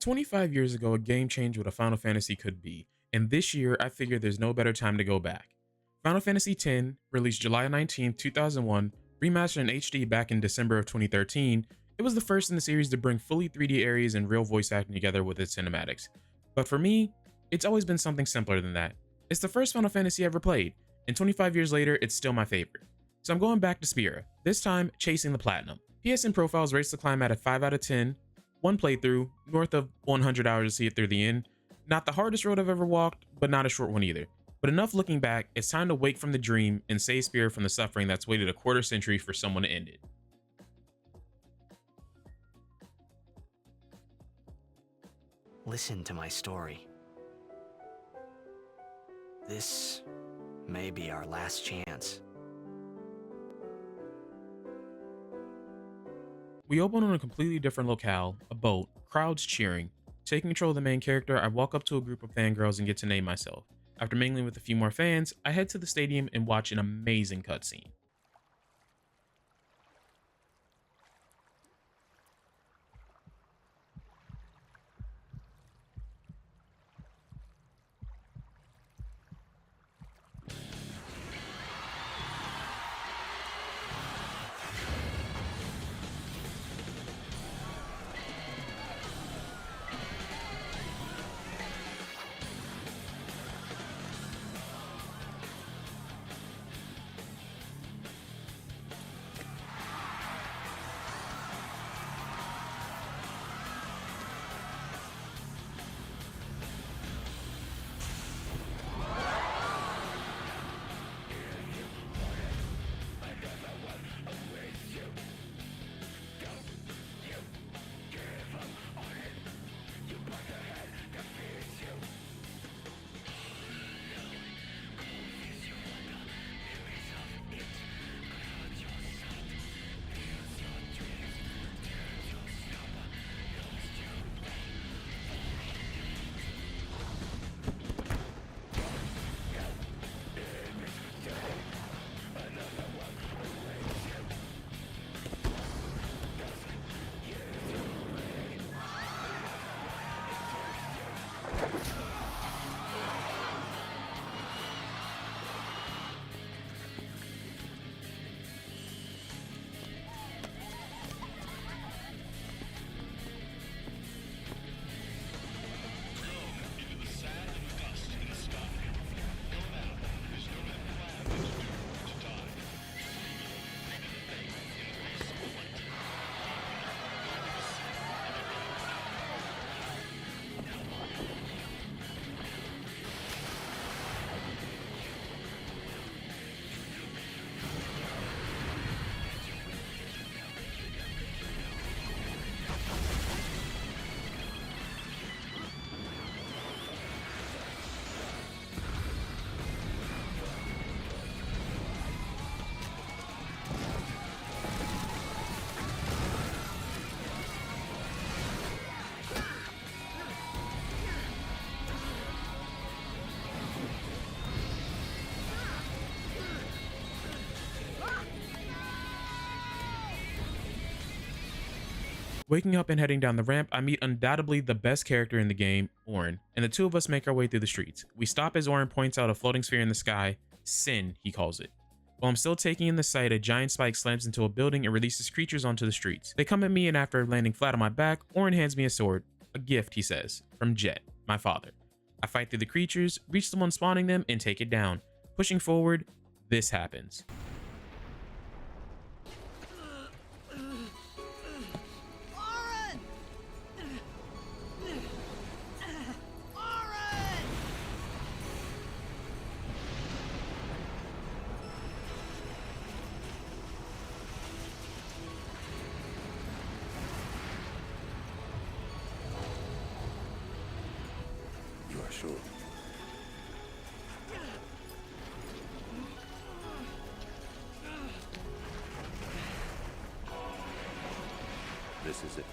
25 years ago, a game changed what a Final Fantasy could be, and this year I figured there's no better time to go back. Final Fantasy X, released July 19, 2001, remastered in HD back in December of 2013, it was the first in the series to bring fully 3D areas and real voice acting together with its cinematics. But for me, it's always been something simpler than that. It's the first Final Fantasy I ever played, and 25 years later, it's still my favorite. So I'm going back to Spira, this time chasing the platinum. PSN profiles rates the climb at a 5 out of 10, one playthrough, north of 100 hours to see it through the end. Not the hardest road I've ever walked, but not a short one either. But enough looking back, it's time to wake from the dream and save Spira from the suffering that's waited a quarter century for someone to end it. Listen to my story. This may be our last chance. We open on a completely different locale, a boat, crowds cheering. Taking control of the main character, I walk up to a group of fangirls and get to name myself. After mingling with a few more fans, I head to the stadium and watch an amazing cutscene. Waking up and heading down the ramp, I meet undoubtedly the best character in the game, Auron, and the two of us make our way through the streets. We stop as Auron points out a floating sphere in the sky, Sin, he calls it. While I'm still taking in the sight, a giant spike slams into a building and releases creatures onto the streets. They come at me, and after landing flat on my back, Auron hands me a sword, a gift, he says, from Jet, my father. I fight through the creatures, reach the one spawning them, and take it down. Pushing forward, this happens. Sure. This is it.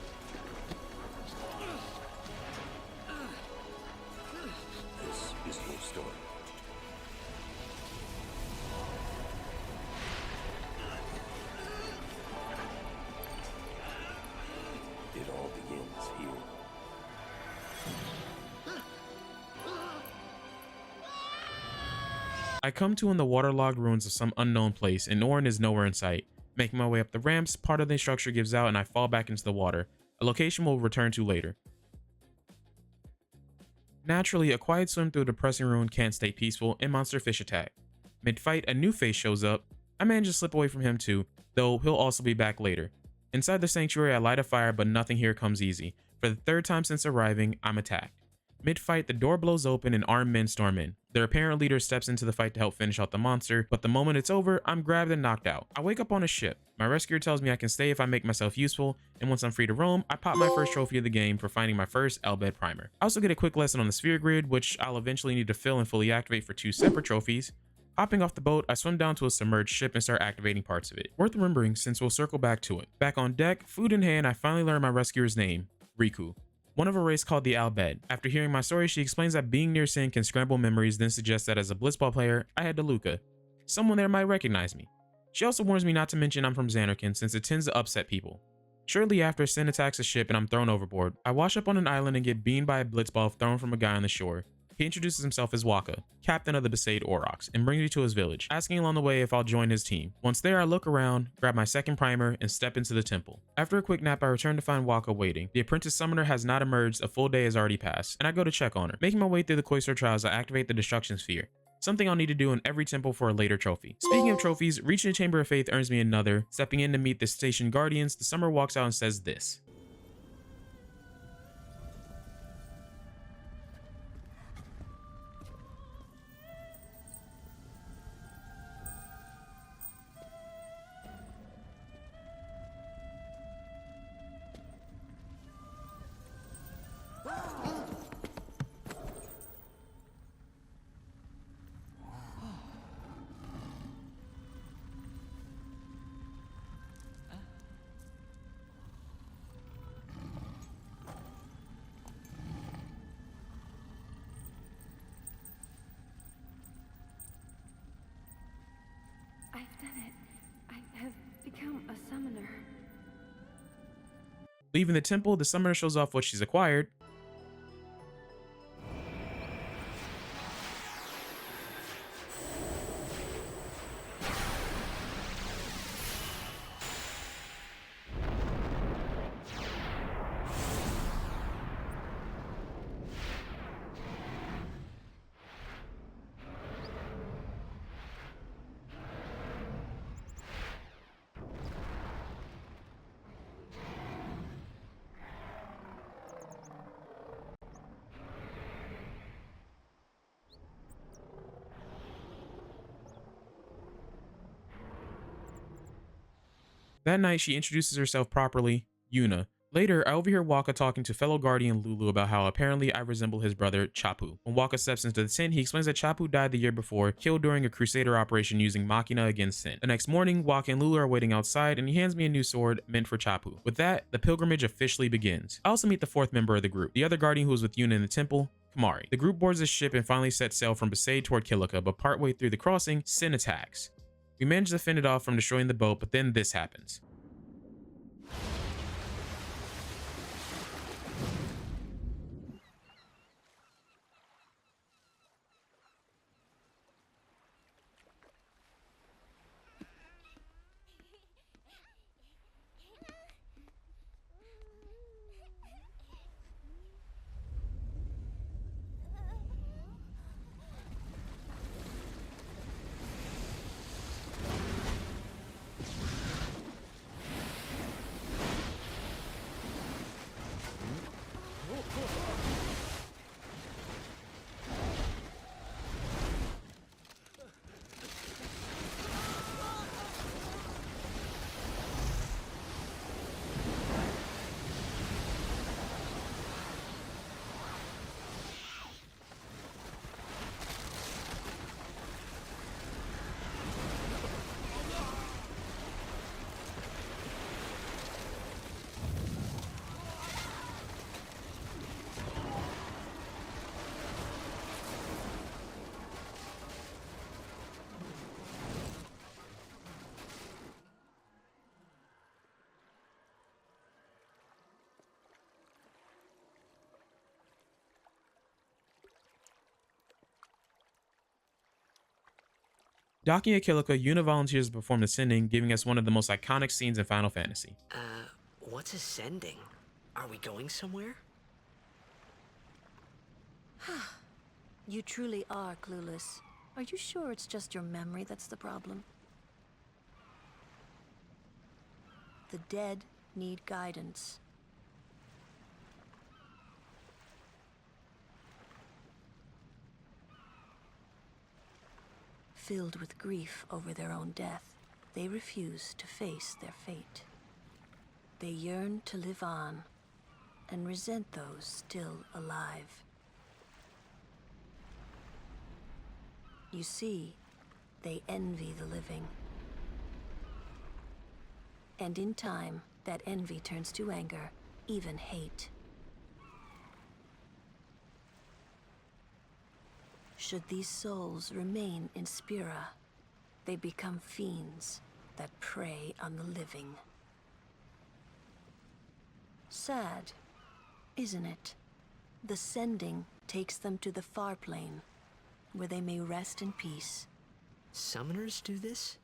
This is your story. It all begins here. I come to in the waterlogged ruins of some unknown place, and Orin is nowhere in sight. Making my way up the ramps, part of the structure gives out and I fall back into the water, a location we'll return to later. Naturally, a quiet swim through a depressing ruin can't stay peaceful, and monster fish attack. Mid-fight, a new face shows up. I manage to slip away from him too, though he'll also be back later. Inside the sanctuary, I light a fire, but nothing here comes easy. For the third time since arriving, I'm attacked. Mid-fight, the door blows open and armed men storm in. Their apparent leader steps into the fight to help finish out the monster, but the moment it's over, I'm grabbed and knocked out. I wake up on a ship. My rescuer tells me I can stay if I make myself useful, and once I'm free to roam, I pop my first trophy of the game for finding my first Elbed primer. I also get a quick lesson on the sphere grid, which I'll eventually need to fill and fully activate for 2 separate trophies. Hopping off the boat, I swim down to a submerged ship and start activating parts of it. Worth remembering since we'll circle back to it. Back on deck, food in hand, I finally learn my rescuer's name, Riku. One of a race called the Albed. After hearing my story, she explains that being near Sin can scramble memories, then suggests that as a blitzball player, I head to Luca. Someone there might recognize me. She also warns me not to mention I'm from Xanarkand since it tends to upset people. Shortly after, Sin attacks a ship and I'm thrown overboard. I wash up on an island and get beamed by a blitzball thrown from a guy on the shore. He introduces himself as Waka, captain of the Besaid Aurochs, and brings me to his village, asking along the way if I'll join his team. Once there, I look around, grab my second primer, and step into the temple. After a quick nap, I return to find Waka waiting. The apprentice summoner has not emerged, a full day has already passed, and I go to check on her. Making my way through the cloister trials, I activate the destruction sphere, something I'll need to do in every temple for a later trophy. Speaking of trophies, reaching the Chamber of Faith earns me another. Stepping in to meet the station guardians, the summoner walks out and says this. I've done it. I have become a summoner. Leaving the temple, the summoner shows off what she's acquired. That night, she introduces herself properly, Yuna. Later, I overhear Waka talking to fellow guardian Lulu about how apparently I resemble his brother, Chapu. When Waka steps into the tent, he explains that Chapu died the year before, killed during a Crusader operation using Machina against Sin. The next morning, Waka and Lulu are waiting outside, and he hands me a new sword meant for Chapu. With that, the pilgrimage officially begins. I also meet the 4th member of the group, the other guardian who was with Yuna in the temple, Kamari. The group boards the ship and finally sets sail from Besaid toward Kilika, but partway through the crossing, Sin attacks. We manage to fend it off from destroying the boat, but then this happens. Docking Akilica, Yuna volunteers to perform the sending, giving us one of the most iconic scenes in Final Fantasy. What's ascending? Are we going somewhere? You truly are clueless. Are you sure it's just your memory that's the problem? The dead need guidance. Filled with grief over their own death, they refuse to face their fate. They yearn to live on and resent those still alive. You see, they envy the living. And in time, that envy turns to anger, even hate. Should these souls remain in Spira, they become fiends that prey on the living. Sad, isn't it? The sending takes them to the far plane, where they may rest in peace. Summoners do this?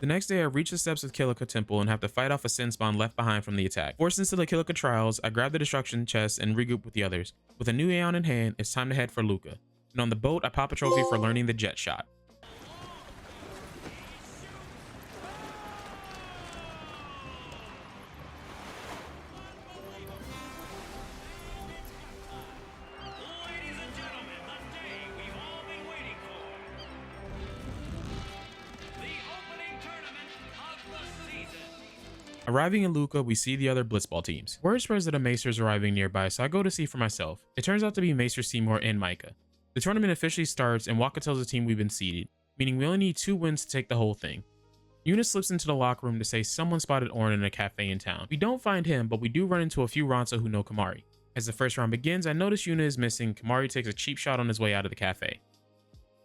The next day, I reach the steps of Kilika Temple and have to fight off a sin spawn left behind from the attack. Forced into the Kilika Trials, I grab the destruction chest and regroup with the others. With a new Aeon in hand, it's time to head for Luca. And on the boat, I pop a trophy for learning the jet shot. Arriving in Luca, we see the other Blitzball teams. Word spreads that a Maester is arriving nearby, so I go to see for myself. It turns out to be Maester Seymour and Micah. The tournament officially starts, and Waka tells the team we've been seeded, meaning we only need 2 wins to take the whole thing. Yuna slips into the locker room to say someone spotted Orin in a cafe in town. We don't find him, but we do run into a few Ronso who know Kamari. As the first round begins, I notice Yuna is missing. Kamari takes a cheap shot on his way out of the cafe.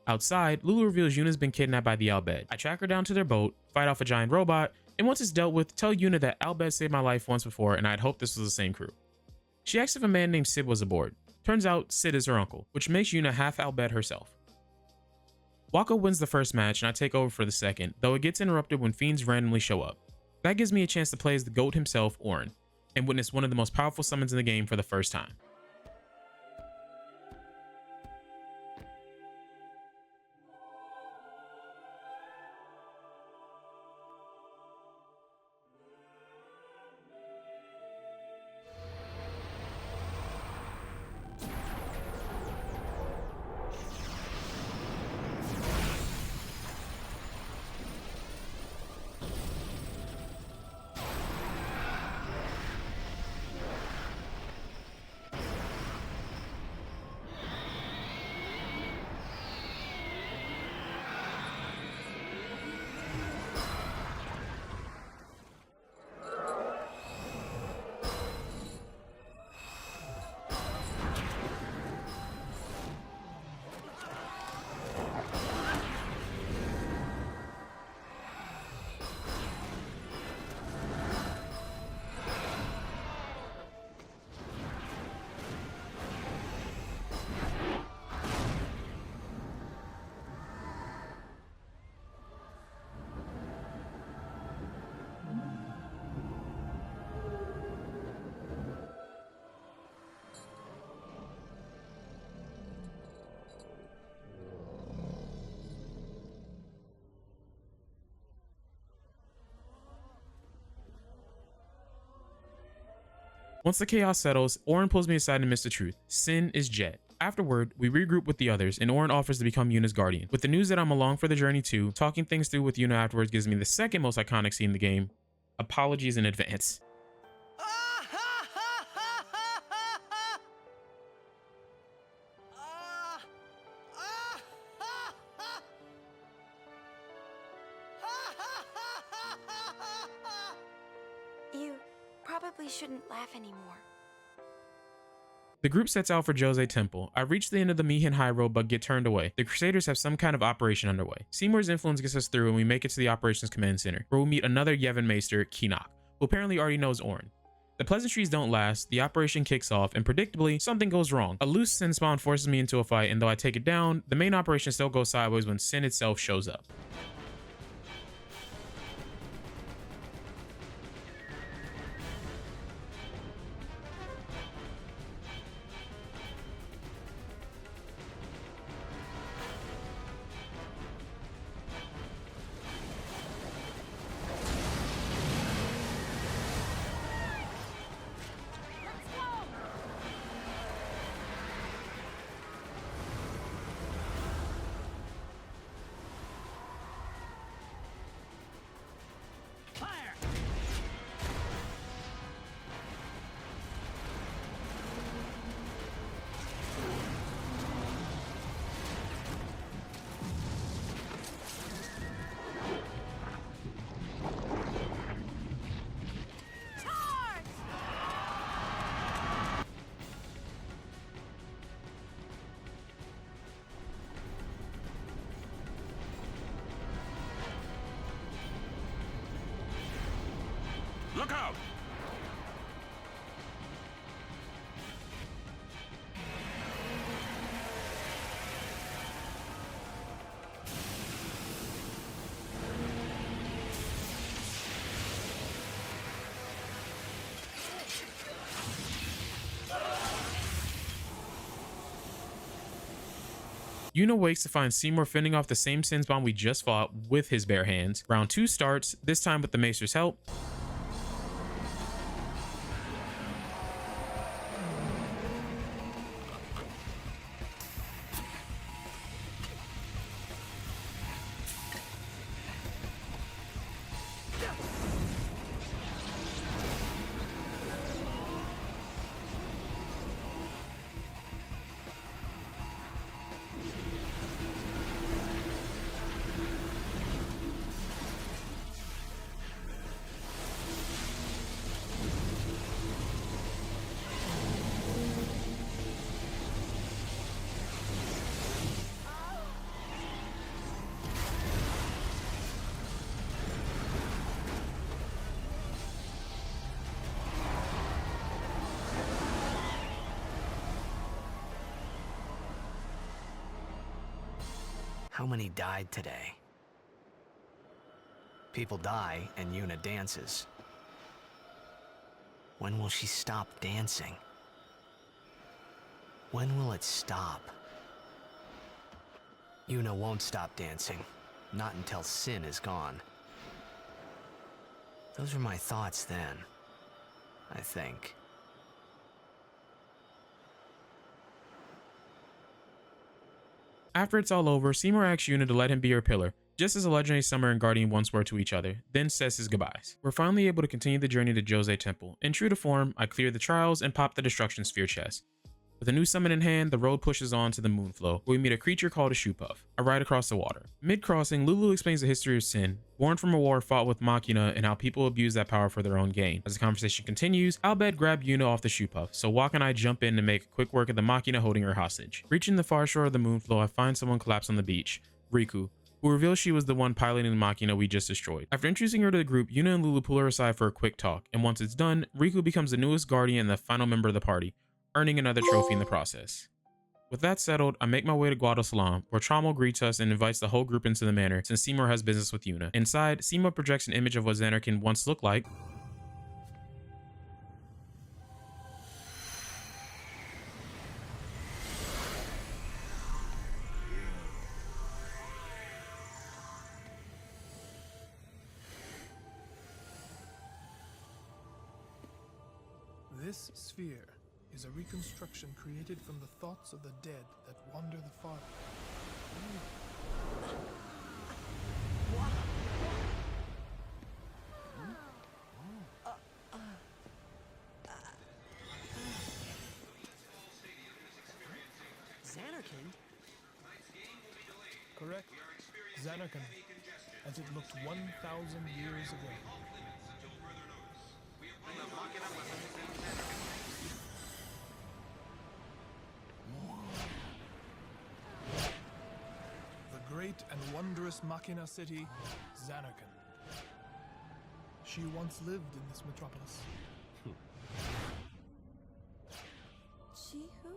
Outside, Lulu reveals Yuna's been kidnapped by the Albed. I track her down to their boat, fight off a giant robot, and once it's dealt with, tell Yuna that Albed saved my life once before and I'd hoped this was the same crew. She asks if a man named Sid was aboard. Turns out, Sid is her uncle, which makes Yuna half Albed herself. Waka wins the first match and I take over for the second, though it gets interrupted when fiends randomly show up. That gives me a chance to play as the GOAT himself, Orin, and witness one of the most powerful summons in the game for the first time. Once the chaos settles, Orin pulls me aside and admits the truth. Sin is Jet. Afterward, we regroup with the others, and Orin offers to become Yuna's guardian. With the news that I'm along for the journey too, talking things through with Yuna afterwards gives me the second most iconic scene in the game. Apologies in advance. You probably shouldn't laugh anymore. The group sets out for Jose Temple. I reach the end of the Mihin High Road but get turned away. The Crusaders have some kind of operation underway. Seymour's influence gets us through and we make it to the Operations Command Center, where we meet another Yevon Maester, Kinok, who apparently already knows Orin. The pleasantries don't last, the operation kicks off, and predictably, something goes wrong. A loose Sin spawn forces me into a fight, and though I take it down, the main operation still goes sideways when Sin itself shows up. Look out! Yuna wakes to find Seymour fending off the same Sin spawn we just fought with his bare hands. Round 2 starts, this time with the Maester's help. How many died today? People die and Yuna dances. When will she stop dancing? When will it stop? Yuna won't stop dancing, not until Sin is gone. Those were my thoughts then, I think. After it's all over, Seymour asks Yuna to let him be her pillar, just as a legendary Summoner and Guardian once were to each other, then says his goodbyes. We're finally able to continue the journey to Jose Temple. In true to form, I clear the trials and pop the Destruction Sphere chest. With a new summon in hand, the road pushes on to the Moonflow, where we meet a creature called a Shoepuff. I ride across the water. Mid-crossing, Lulu explains the history of Sin, born from a war fought with Machina and how people abuse that power for their own gain. As the conversation continues, Albed grabs Yuna off the Shoepuff, so Wak and I jump in to make quick work of the Machina holding her hostage. Reaching the far shore of the Moonflow, I find someone collapsed on the beach, Riku, who reveals she was the one piloting the Machina we just destroyed. After introducing her to the group, Yuna and Lulu pull her aside for a quick talk, and once it's done, Riku becomes the newest Guardian and the final member of the party, earning another trophy in the process. With that settled, I make my way to Guadalsalam, where Trommel greets us and invites the whole group into the manor since Seymour has business with Yuna. Inside, Seymour projects an image of what Xanarkin once looked like. This sphere is a reconstruction created from the thoughts of the dead that wander the far. Xanarkand? Correct. Xanarkand, as it looked 1,000 years ago. The great and wondrous Machina city, Xanarkand. She once lived in this metropolis. She who?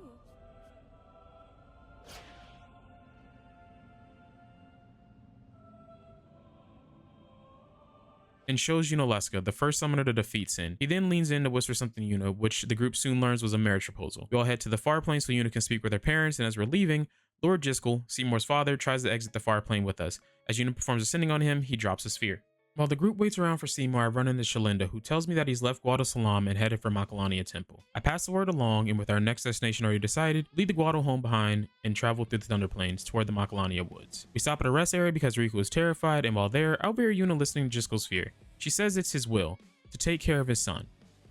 And shows Yuna the first summoner to defeat Sin. He then leans in to whisper something to Yuna, which the group soon learns was a marriage proposal. We all head to the far plane so Yuna can speak with her parents, and as we're leaving, Lord Jiskel, Seymour's father, tries to exit the far plane with us. As Yuna performs a sending on him, he drops a sphere. While the group waits around for Seymour, I run into Shalinda, who tells me that he's left Guado Salam and headed for Makalania Temple. I pass the word along, and with our next destination already decided, leave the Guado home behind and travel through the Thunder Plains toward the Makalania woods. We stop at a rest area because Riku is terrified, and while there, I overhear Yuna listening to Jiskel's fear. She says it's his will to take care of his son.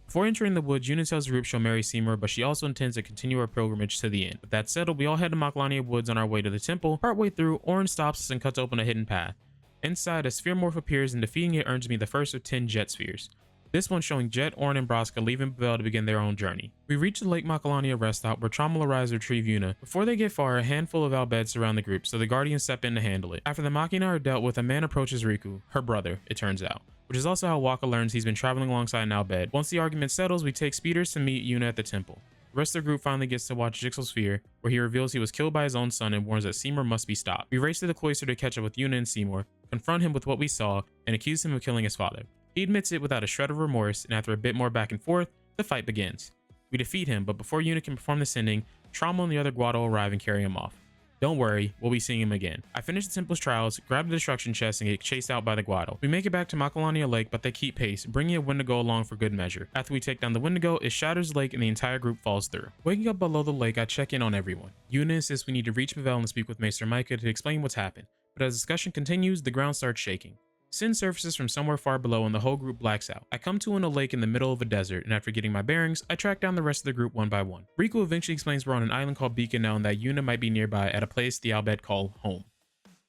Before entering the woods, Yuna tells the group she'll marry Seymour, but she also intends to continue her pilgrimage to the end. With that settled, we all head to Makalania Woods on our way to the temple. Partway through, Orin stops us and cuts open a hidden path. Inside, a sphere morph appears, and defeating it earns me the first of 10 jet spheres. This one showing Jet, Orin, and Braska leaving Bevelle to begin their own journey. We reach the Lake Makalania rest stop where Trauma arrives to retrieve Yuna. Before they get far, a handful of Albeds surround the group, so the Guardians step in to handle it. After the Machina are dealt with, a man approaches Riku, her brother, it turns out. Which is also how Waka learns he's been traveling alongside an Albed. Once the argument settles, we take speeders to meet Yuna at the temple. The rest of the group finally gets to watch Jigsaw Sphere, where he reveals he was killed by his own son and warns that Seymour must be stopped. We race to the cloister to catch up with Yuna and Seymour, confront him with what we saw, and accuse him of killing his father. He admits it without a shred of remorse, and after a bit more back and forth, the fight begins. We defeat him, but before Yuna can perform the sending, Trauma and the other Guado arrive and carry him off. Don't worry, we'll be seeing him again. I finish the temple's trials, grab the destruction chest, and get chased out by the Guado. We make it back to Makalania Lake, but they keep pace, bringing a Wendigo along for good measure. After we take down the Wendigo, it shatters the lake and the entire group falls through. Waking up below the lake, I check in on everyone. Yuna insists we need to reach Bevelle and speak with Maester Micah to explain what's happened, but as discussion continues, the ground starts shaking. Sin surfaces from somewhere far below and the whole group blacks out. I come to a lake in the middle of a desert, and after getting my bearings, I track down the rest of the group one by one. Riku eventually explains we're on an island called Beacon now and that Yuna might be nearby at a place the Albed call home,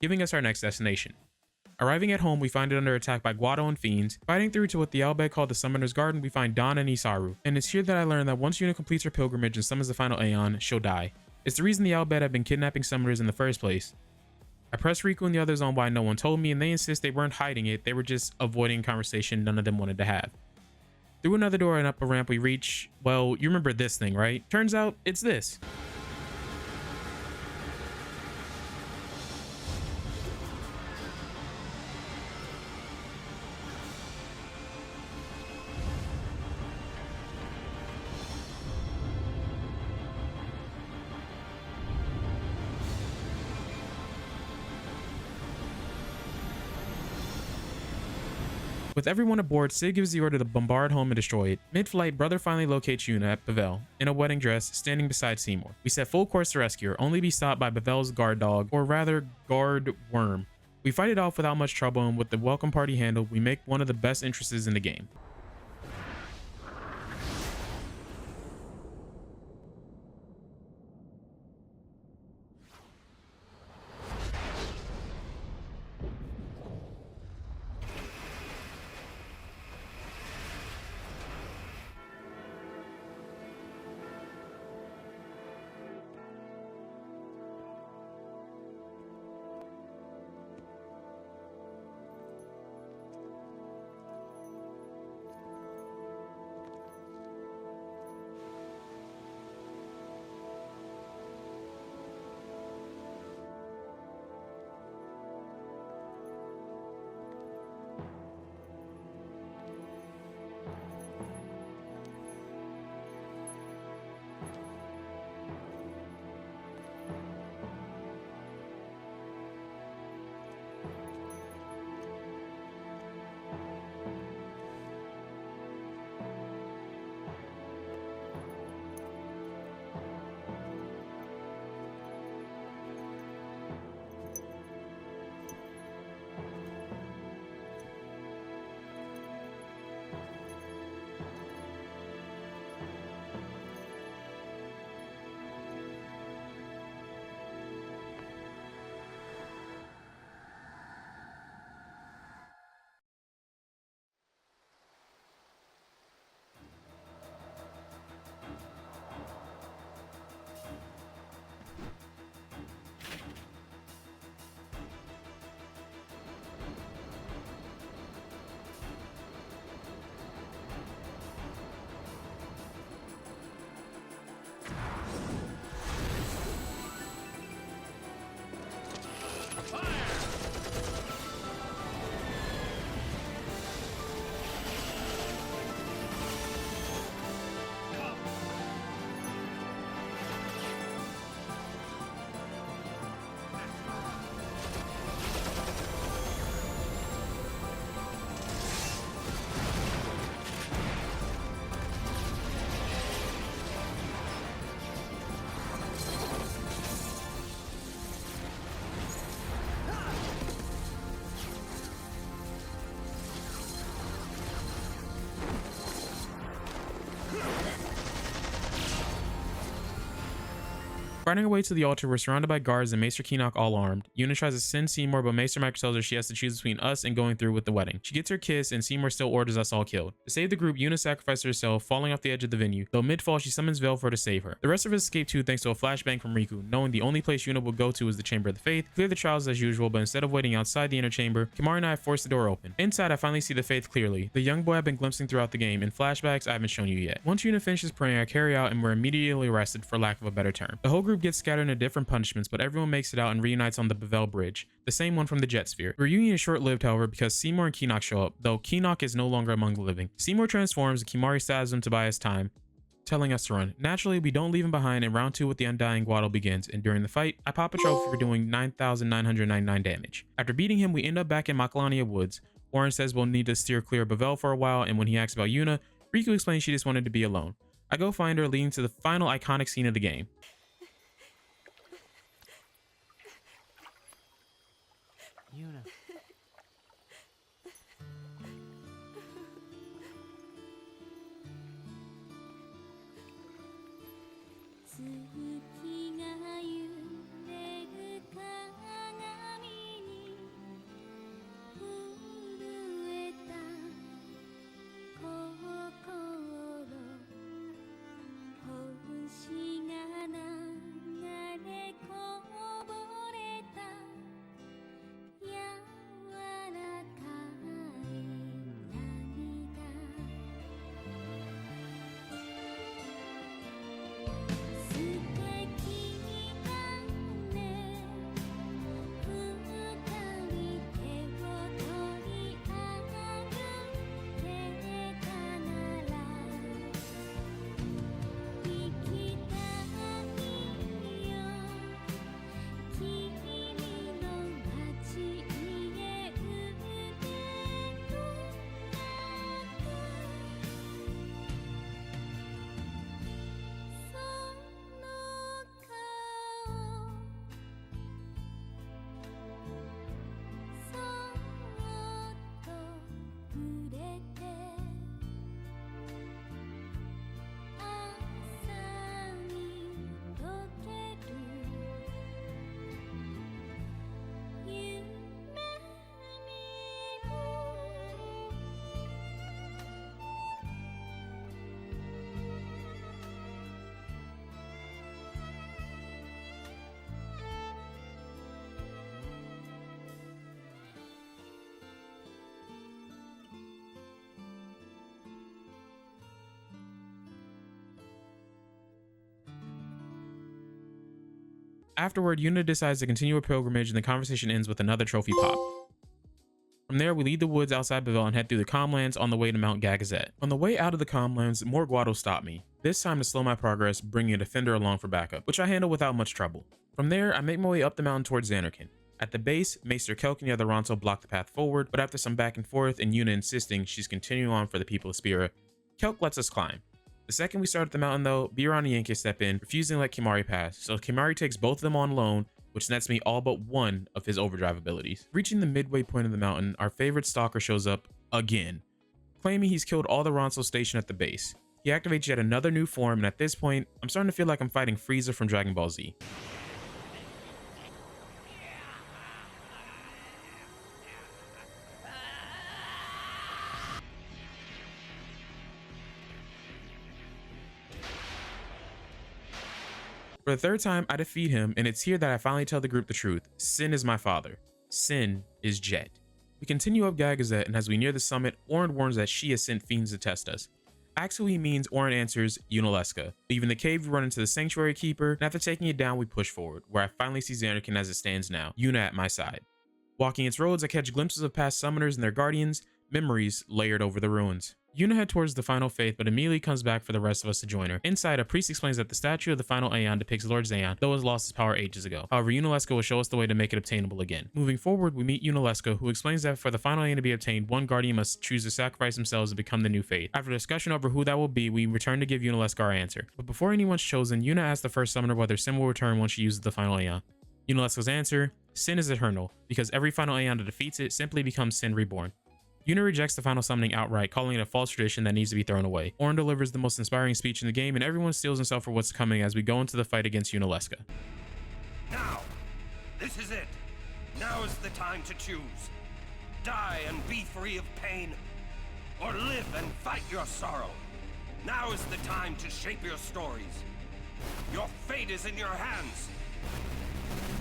giving us our next destination. Arriving at home, we find it under attack by Guado and fiends. Fighting through to what the Albed called the Summoner's Garden, we find Dawn and Isaru, and it's here that I learn that once Yuna completes her pilgrimage and summons the final Aeon, she'll die. It's the reason the Albed have been kidnapping summoners in the first place. I press Riku and the others on why no one told me, and they insist they weren't hiding it, they were just avoiding a conversation none of them wanted to have. Through another door and up a ramp we reach, well, you remember this thing, right? Turns out, it's this. With everyone aboard, Sid gives the order to bombard home and destroy it. Mid-flight, Brother finally locates Yuna at Bevelle, in a wedding dress, standing beside Seymour. We set full course to rescue her, only to be stopped by Bevelle's guard dog, or rather, guard worm. We fight it off without much trouble, and with the welcome party handled, we make one of the best entrances in the game. Fighting her way to the altar, we're surrounded by guards and Maester Keenock all armed. Yuna tries to send Seymour, but Maester Mike tells her she has to choose between us and going through with the wedding. She gets her kiss, and Seymour still orders us all killed. To save the group, Yuna sacrifices herself, falling off the edge of the venue, though mid-fall she summons Velfor to save her. The rest of us escape too thanks to a flashbang from Riku, knowing the only place Yuna will go to is the Chamber of the Faith, clear the trials as usual, but instead of waiting outside the inner chamber, Kimahri and I force the door open. Inside, I finally see the Faith clearly, the young boy I've been glimpsing throughout the game, in flashbacks I haven't shown you yet. Once Yuna finishes praying, I carry out and we're immediately arrested, for lack of a better term. The whole group gets scattered into different punishments, but everyone makes it out and reunites on the Bevel Bridge, the same one from the Jet Sphere. The reunion is short-lived, however, because Seymour and Keenock show up, though Keenock is no longer among the living. Seymour transforms and Kimahri stabs him to buy us time, telling us to run. Naturally, we don't leave him behind, and round 2 with the Undying Guado begins, and during the fight, I pop a trophy for doing 9,999 damage. After beating him, we end up back in Macalania Woods. Warren says we'll need to steer clear of Bevel for a while, and when he asks about Yuna, Riku explains she just wanted to be alone. I go find her, leading to the final iconic scene of the game. Yuna. Afterward, Yuna decides to continue a pilgrimage, and the conversation ends with another trophy pop. From there, we leave the woods outside Bevel and head through the Calmlands on the way to Mount Gagazet. On the way out of the Calmlands, more Guado stop me, this time to slow my progress, bringing a defender along for backup, which I handle without much trouble. From there, I make my way up the mountain towards Zanarkand. At the base, Maester Kelk and the other Ronso block the path forward, but after some back and forth and Yuna insisting she's continuing on for the people of Spira, Kelk lets us climb. The second we start at the mountain though, Biran and Yankee step in, refusing to let Kimahri pass, so Kimahri takes both of them on alone, which nets me all but one of his overdrive abilities. Reaching the midway point of the mountain, our favorite stalker shows up again, claiming he's killed all the Ronso stationed at the base. He activates yet another new form, and at this point, I'm starting to feel like I'm fighting Frieza from Dragon Ball Z. For the third time, I defeat him, and it's here that I finally tell the group the truth. Sin is my father. Sin is Jet. We continue up Gagazet, and as we near the summit, Orin warns that she has sent fiends to test us. Asked who he means, Orin answers, Yunalesca. Leaving the cave, we run into the Sanctuary Keeper, and after taking it down, we push forward, where I finally see Zanarkand as it stands now, Yuna at my side. Walking its roads, I catch glimpses of past summoners and their guardians, memories layered over the ruins. Yuna head towards the final faith, but immediately comes back for the rest of us to join her. Inside, a priest explains that the statue of the final Aeon depicts Lord Zayon, though has lost his power ages ago. However, Yunalesca will show us the way to make it obtainable again. Moving forward, we meet Yunalesca, who explains that for the final Aeon to be obtained, one guardian must choose to sacrifice themselves to become the new faith. After discussion over who that will be, we return to give Yunalesca our answer. But before anyone's chosen, Yuna asks the first summoner whether Sin will return once she uses the final Aeon. Yunalesca's answer, Sin is eternal, because every final Aeon that defeats it simply becomes Sin reborn. Yuna rejects the final summoning outright, calling it a false tradition that needs to be thrown away. Auron delivers the most inspiring speech in the game, and everyone steels himself for what's coming as we go into the fight against Yunalesca. Now! This is it! Now is the time to choose. Die and be free of pain, or live and fight your sorrow. Now is the time to shape your stories. Your fate is in your hands.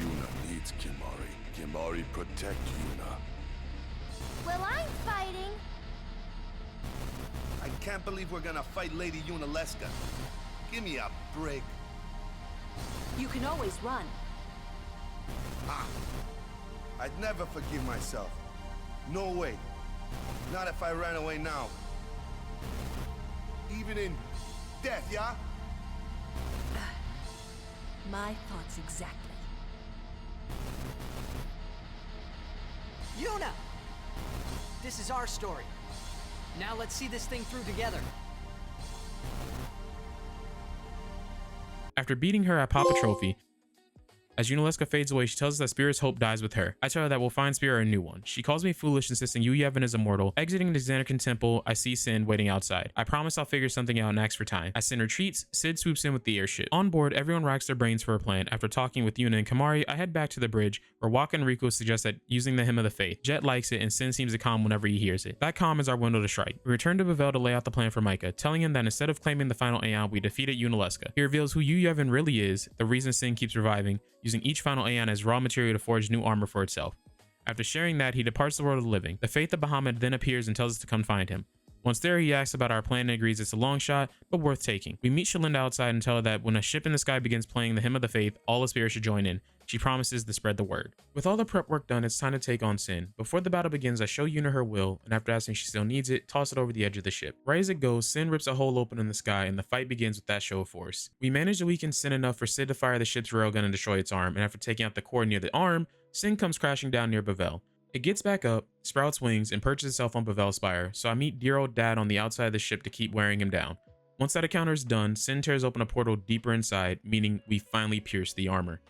Yuna needs Kimari. Kimari protect Yuna. Well, I'm fighting. I can't believe we're gonna fight Lady Yunalesca. Give me a break. You can always run. Ah! I'd never forgive myself. No way. Not if I ran away now. Even in death, yeah? My thoughts exactly. Yuna! This is our story. Now let's see this thing through together. After beating her, I pop a trophy. As Yunalesca fades away, she tells us that Spira's hope dies with her. I tell her that we'll find Spira a new one. She calls me foolish, insisting Yu Yevon is immortal. Exiting the Xanarkand temple, I see Sin waiting outside. I promise I'll figure something out and ask for time. As Sin retreats, Sid swoops in with the airship. On board, everyone racks their brains for a plan. After talking with Yuna and Kimari, I head back to the bridge, where Waka and Riku suggest that using the Hymn of the Faith. Jet likes it, and Sin seems to calm whenever he hears it. That calm is our window to strike. We return to Bavel to lay out the plan for Micah, telling him that instead of claiming the final Aeon, we defeated Yunalesca. He reveals who Yu Yevon really is, the reason Sin keeps reviving, using each final Aeon as raw material to forge new armor for itself. After sharing that, he departs the world of the living. The Faith of Bahamut then appears and tells us to come find him. Once there, he asks about our plan and agrees it's a long shot, but worth taking. We meet Shalinda outside and tell her that when a ship in the sky begins playing the Hymn of the Faith, all of Spira should join in. She promises to spread the word. With all the prep work done, it's time to take on Sin. Before the battle begins, I show Yuna her will, and after asking if she still needs it, toss it over the edge of the ship. Right as it goes, Sin rips a hole open in the sky, and the fight begins with that show of force. We manage to weaken Sin enough for Sid to fire the ship's railgun and destroy its arm, and after taking out the core near the arm, Sin comes crashing down near Bavel. It gets back up, sprouts wings, and perches itself on Bavel's spire, so I meet dear old dad on the outside of the ship to keep wearing him down. Once that encounter is done, Sin tears open a portal deeper inside, meaning we finally pierce the armor.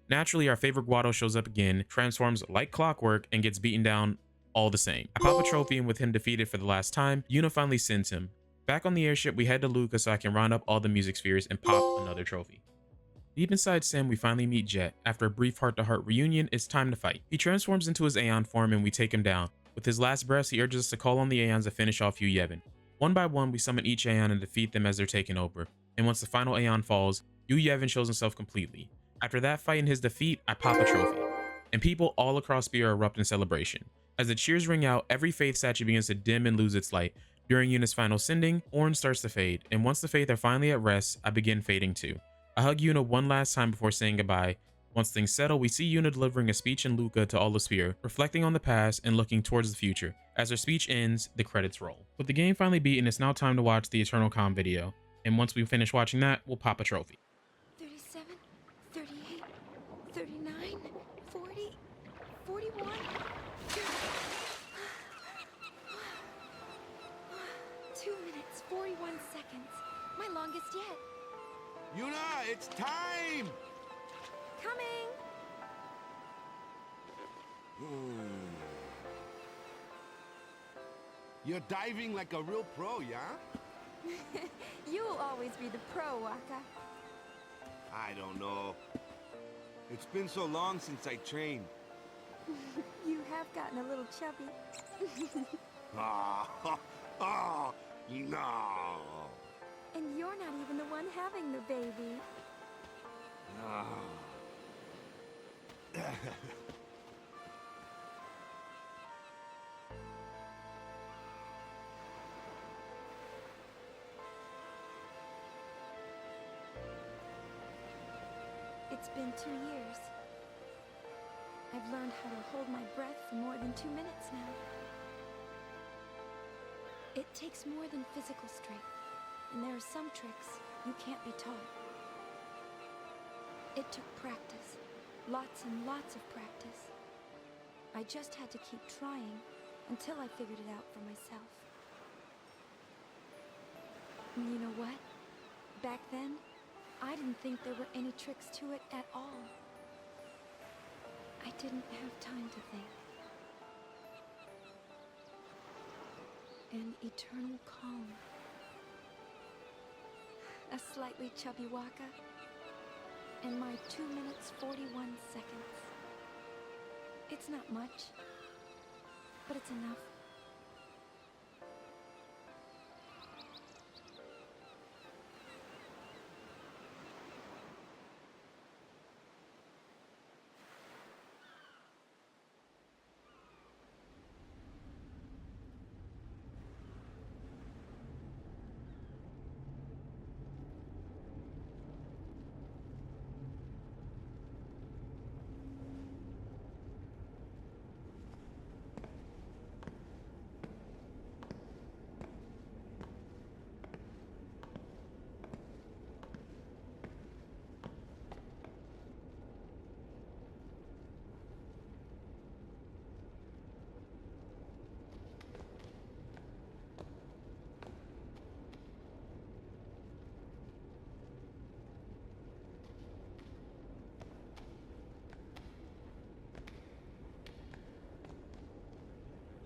Naturally, our favorite Guado shows up again, transforms like clockwork, and gets beaten down all the same. I pop a trophy, and with him defeated for the last time, Yuna finally sends him. Back on the airship, we head to Luca so I can round up all the music spheres and pop another trophy. Deep inside Sim, we finally meet Jet. After a brief heart-to-heart reunion, it's time to fight. He transforms into his Aeon form and we take him down. With his last breaths, he urges us to call on the Aeons to finish off Yu Yevon. One by one, we summon each Aeon and defeat them as they're taken over. And once the final Aeon falls, Yu Yevon shows himself completely. After that fight and his defeat, I pop a trophy. And people all across Spira erupt in celebration. As the cheers ring out, every Faith statue begins to dim and lose its light. During Yuna's final sending, Auron starts to fade, and once the Faith are finally at rest, I begin fading too. I hug Yuna one last time before saying goodbye. Once things settle, we see Yuna delivering a speech in Luca to all of Spira, reflecting on the past and looking towards the future. As her speech ends, the credits roll. With the game finally beaten, it's now time to watch the Eternal Calm video. And once we finish watching that, we'll pop a trophy. 37, 38, 39, 40, 41. 2 minutes, 41 seconds. My longest yet. Yuna, it's time! Coming! You're diving like a real pro, yeah? You'll always be the pro, Waka. I don't know. It's been so long since I trained. You have gotten a little chubby. Oh, no. And you're not even the one having the baby. It's been 2 years. I've learned how to hold my breath for more than 2 minutes now. It takes more than physical strength, and there are some tricks you can't be taught. It took practice, lots and lots of practice. I just had to keep trying until I figured it out for myself. And you know what? Back then, I didn't think there were any tricks to it at all. I didn't have time to think. an eternal calm. A slightly chubby Waka, and my 2 minutes 41 seconds. It's not much, but it's enough.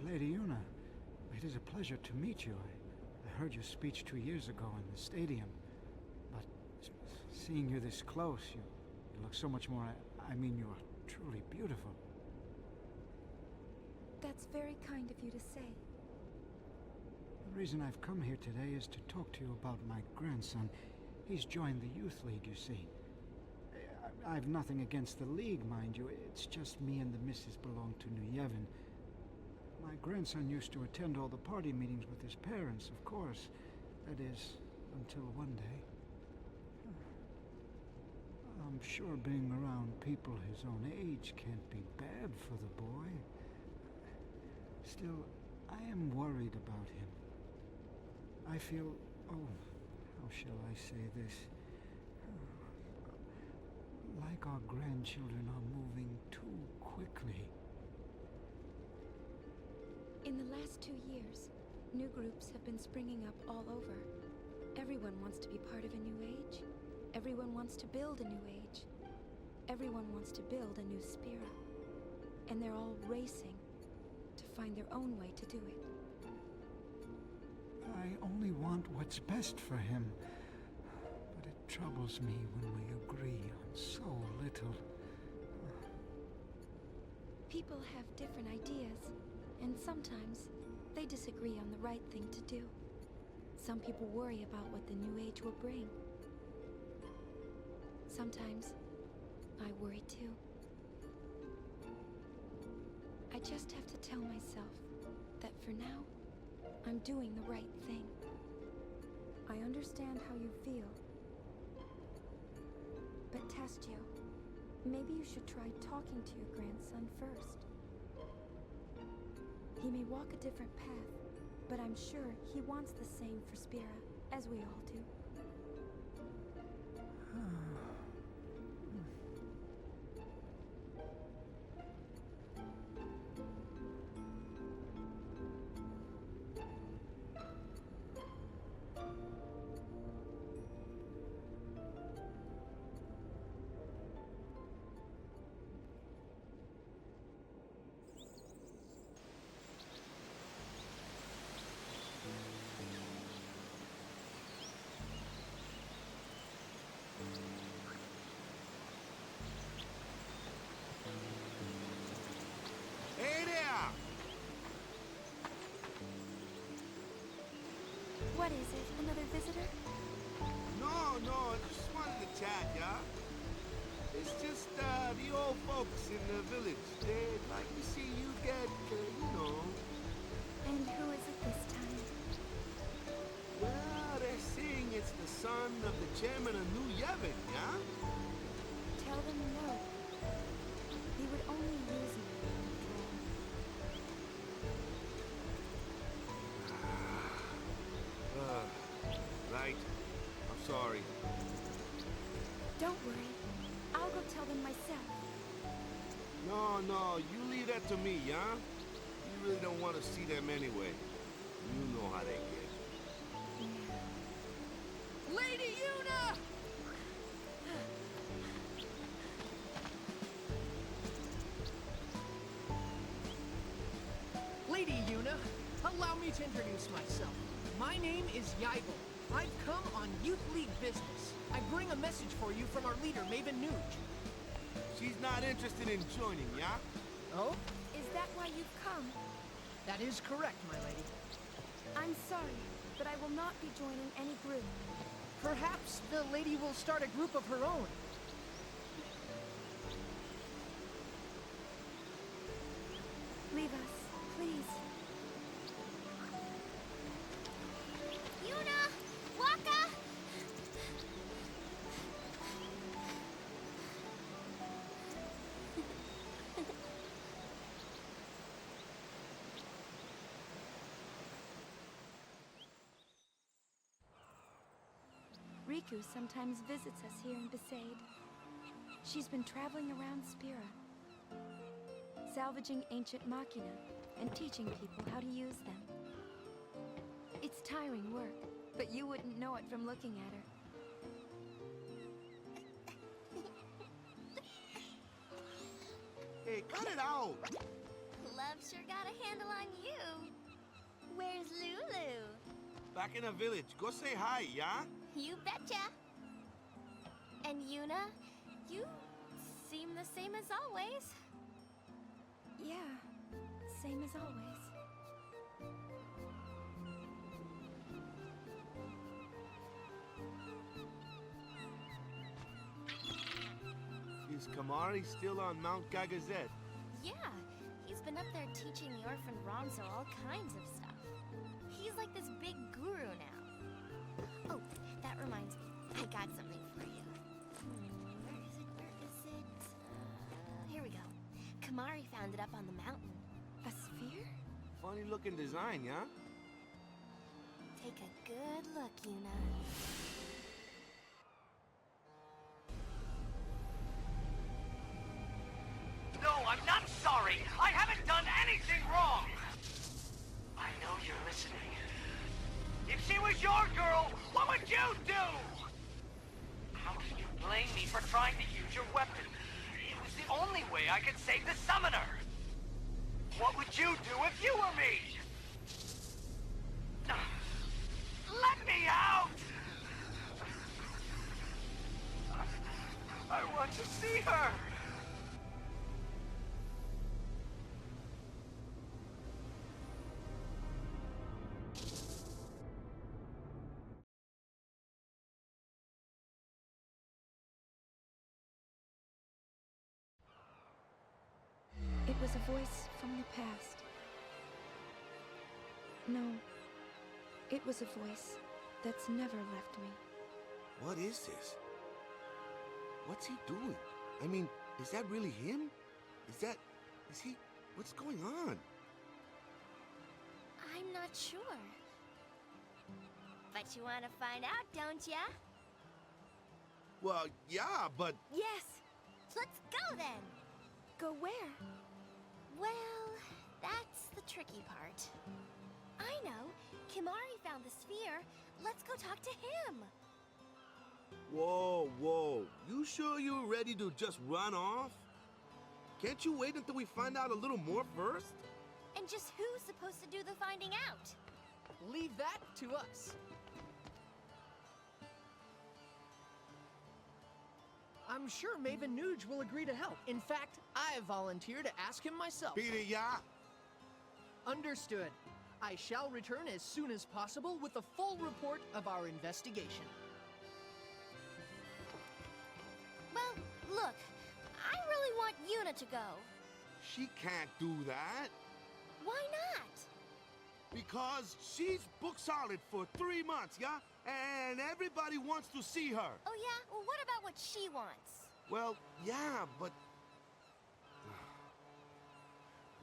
Lady Yuna, it is a pleasure to meet you. I heard your speech 2 years ago in the stadium, but seeing you this close, you look so much more... I mean, you are truly beautiful. That's very kind of you to say. The reason I've come here today is to talk to you about my grandson. He's joined the youth league, you see. I've nothing against the league, mind you. It's just me and the missus belong to New Yevon. My grandson used to attend all the party meetings with his parents, of course. That is, until one day. I'm sure being around people his own age can't be bad for the boy. Still, I am worried about him. I feel... oh, how shall I say this? Like our grandchildren are moving too quickly. In the last 2 years, new groups have been springing up all over. Everyone wants to be part of a new age. Everyone wants to build a new age. Everyone wants to build a new Spira. And they're all racing to find their own way to do it. I only want what's best for him. But it troubles me when we agree on so little. People have different ideas, and sometimes they disagree on the right thing to do. Some people worry about what the new age will bring. Sometimes I worry too. I just have to tell myself that for now, I'm doing the right thing. I understand how you feel. But Testio, maybe you should try talking to your grandson first. He may walk a different path, but I'm sure he wants the same for Spira, as we all do. Hey there! What is it? Another visitor? No, I just wanted to chat, yeah? It's just, the old folks in the village. They'd like to see you get, you know... And who is it this time? Well, they're saying it's the son of the chairman of New Yevon, yeah? Tell them no. He would only use me after all. Right. I'm sorry. Don't worry. I'll go tell them myself. No, you leave that to me, yeah? You really don't want to see them anyway. You know how they get. Lady Yuna! Lady Yuna, Allow me to introduce myself. My name is Yaibel. I've come on Youth League business. I bring a message for you from our leader, Maven Nuge. She's not interested in joining, yeah? Oh? Is that why you've come? That is correct, my lady. I'm sorry, but I will not be joining any group. Perhaps the lady will start a group of her own. Leave us, please. Yuna! Waka! Riku sometimes visits us here in Besaid. She's been traveling around Spira, salvaging ancient machina and teaching people how to use them. It's tiring work, but you wouldn't know it from looking at her. Hey, cut it out! Love sure got a handle on you. Where's Lulu? Back in the village. Go say hi, yeah? You betcha. And Yuna, you seem the same as always. Yeah, same as always. Is Kamari still on Mount Gagazet? Yeah, he's been up there teaching the orphan Ronzo all kinds of stuff. He's like this big guru now. Oh, that reminds me. I got something for you. Where is it? Where is it? Here we go. Kamari found it up on the mountain. A sphere? Funny looking design, yeah? Take a good look, Yuna. No, I'm not sorry. I haven't done anything wrong. I know you're listening. If she was your girl, what would you do? How can you blame me for trying to use your weapon? It was the only way I could save the summoner. What would you do if you were me? Let me out! I want to see her! It was a voice from the past. No, it was a voice that's never left me. What is this? What's he doing? I mean, is that really him? Is he... What's going on? I'm not sure. But you want to find out, don't ya? Well, yeah, but... Yes! Let's go then! Go where? Well, that's the tricky part. I know! Kimari found the sphere. Let's go talk to him! Whoa, whoa. You sure you're ready to just run off? Can't you wait until we find out a little more first? And just who's supposed to do the finding out? Leave that to us. I'm sure Maven Nuge will agree to help. In fact, I volunteer to ask him myself. Beat it, yeah? Understood. I shall return as soon as possible with a full report of our investigation. Well, look, I really want Yuna to go. She can't do that. Why not? Because she's book solid for 3 months, yeah? And everybody wants to see her. Oh yeah? Well, what about what she wants? Well, yeah, but...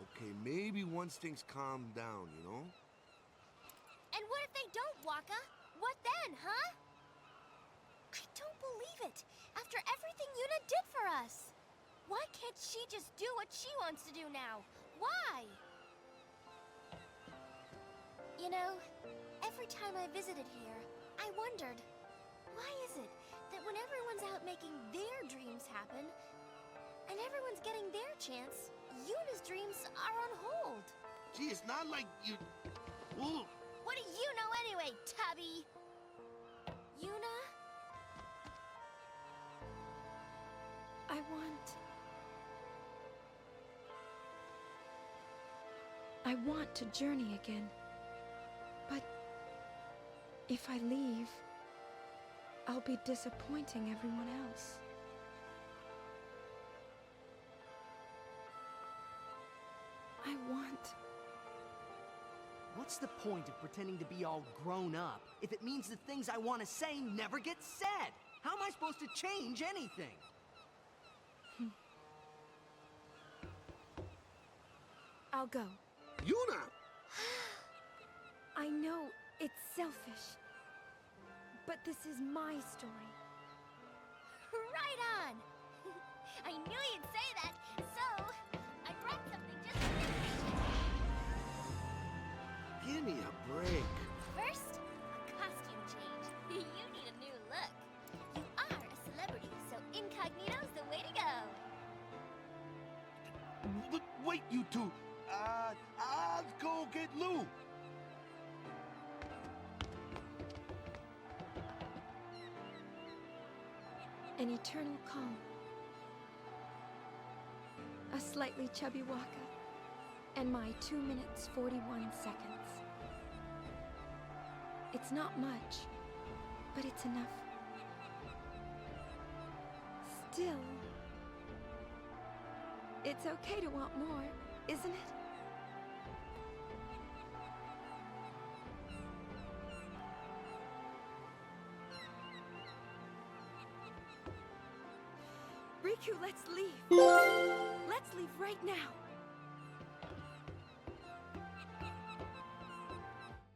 Okay, maybe once things calm down, you know? And what if they don't, Waka? What then, huh? I don't believe it. After everything Yuna did for us. Why can't she just do what she wants to do now? Why? You know, every time I visited here, I wondered, why is it that when everyone's out making their dreams happen, and everyone's getting their chance, Yuna's dreams are on hold? Gee, it's not like you... What do you know anyway, Tubby? Yuna? I want to journey again. But if I leave, I'll be disappointing everyone else. I want... What's the point of pretending to be all grown up if it means the things I want to say never get said? How am I supposed to change anything? I'll go. Yuna! I know it's selfish, but this is my story. Right on! I knew you'd say that, so I brought something just for you. Give me a break. First, a costume change. You need a new look. You are a celebrity, so incognito's the way to go. Wait, you two. I'll go get Lou. An eternal calm. A slightly chubby Waka. And my 2 minutes 41 seconds. It's not much, but it's enough. Still, it's okay to want more, isn't it? Riku, let's leave. Let's leave right now.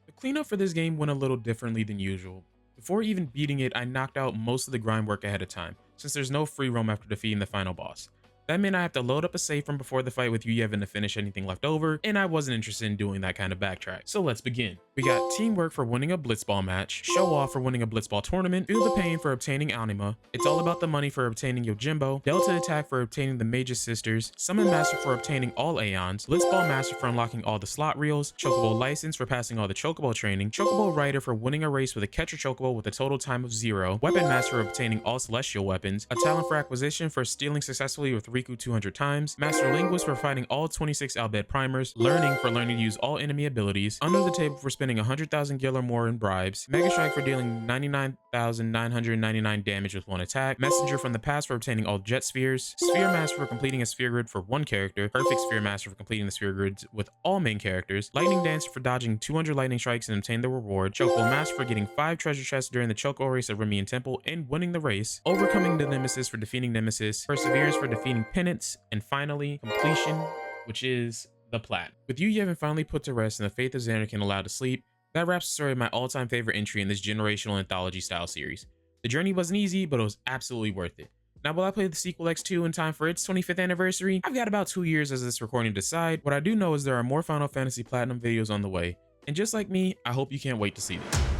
The cleanup for this game went a little differently than usual. Before even beating it, I knocked out most of the grind work ahead of time, since there's no free roam after defeating the final boss. That meant I have to load up a save from before the fight with Yevon to finish anything left over, and I wasn't interested in doing that kind of backtrack. So let's begin. We got teamwork for winning a blitzball match, show off for winning a blitzball tournament, feel the pain for obtaining anima, it's all about the money for obtaining Yojimbo, delta attack for obtaining the Mage's Sisters, summon master for obtaining all aeons, blitzball master for unlocking all the slot reels, chocobo license for passing all the chocobo training, chocobo rider for winning a race with a catcher chocobo with a total time of 0, weapon master for obtaining all celestial weapons, a talent for acquisition for stealing successfully with Riku 200 times, master linguist for fighting all 26 Albed primers, learning for learning to use all enemy abilities, under the table for spending 100,000 gil or more in bribes, mega strike for dealing 99,999 damage with one attack, messenger from the past for obtaining all jet spheres, sphere master for completing a sphere grid for one character, perfect sphere master for completing the sphere grids with all main characters, lightning dancer for dodging 200 lightning strikes and obtaining the reward, chocobo master for getting 5 treasure chests during the chocobo race at Remian Temple and winning the race, overcoming the nemesis for defeating nemesis, perseverance for defeating penance, and finally completion, which is the plat. With Yevon finally put to rest and the faith of Xanarkand allowed to sleep, that wraps the story of my all-time favorite entry in this generational anthology style series. The journey wasn't easy, but it was absolutely worth it. Now, will I play the sequel X2 in time for its 25th anniversary? I've got about 2 years as this recording to decide. What I do know is there are more Final Fantasy Platinum videos on the way, and just like me, I hope you can't wait to see this.